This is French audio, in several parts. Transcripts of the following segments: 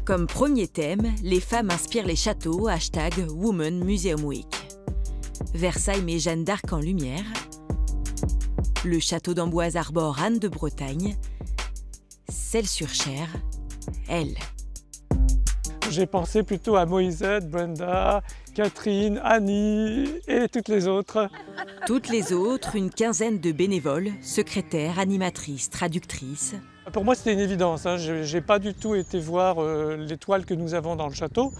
Comme premier thème, les femmes inspirent les châteaux, #Women Museum Week. Versailles met Jeanne d'Arc en lumière. Le château d'Amboise arbore Anne de Bretagne. Celles-sur-Cher, elle. J'ai pensé plutôt à Moïsette, Brenda, Catherine, Annie et toutes les autres. Toutes les autres, une quinzaine de bénévoles, secrétaires, animatrices, traductrices. Pour moi, c'était une évidence. Je n'ai pas du tout été voir les toiles que nous avons dans le château.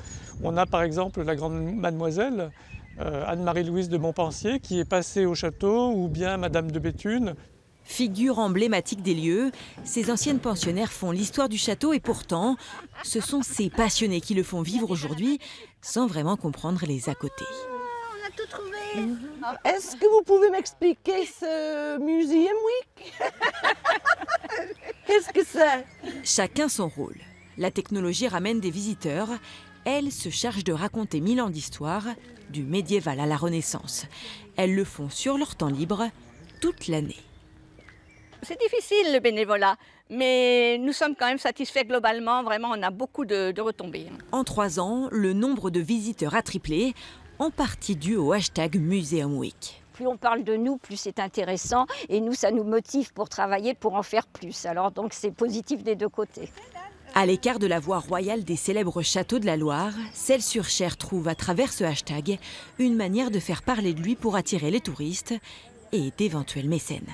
On a par exemple la grande mademoiselle, Anne-Marie-Louise de Montpensier, qui est passée au château, ou bien Madame de Béthune. Figure emblématique des lieux, ces anciennes pensionnaires font l'histoire du château et pourtant, ce sont ces passionnés qui le font vivre aujourd'hui sans vraiment comprendre les à côté. On a tout trouvé. Est-ce que vous pouvez m'expliquer ce Museum Week? Qu'est-ce que c'est? Chacun son rôle. La technologie ramène des visiteurs. Elles se chargent de raconter 1000 ans d'histoire, du médiéval à la Renaissance. Elles le font sur leur temps libre, toute l'année. C'est difficile le bénévolat, mais nous sommes quand même satisfaits globalement. Vraiment, on a beaucoup de retombées. En 3 ans, le nombre de visiteurs a triplé, en partie dû au #Museum Week. Plus on parle de nous, plus c'est intéressant. Et nous, ça nous motive pour travailler, pour en faire plus. Alors donc c'est positif des deux côtés. À l'écart de la voie royale des célèbres châteaux de la Loire, Celles-sur-Cher trouve à travers ce hashtag une manière de faire parler de lui pour attirer les touristes et d'éventuels mécènes.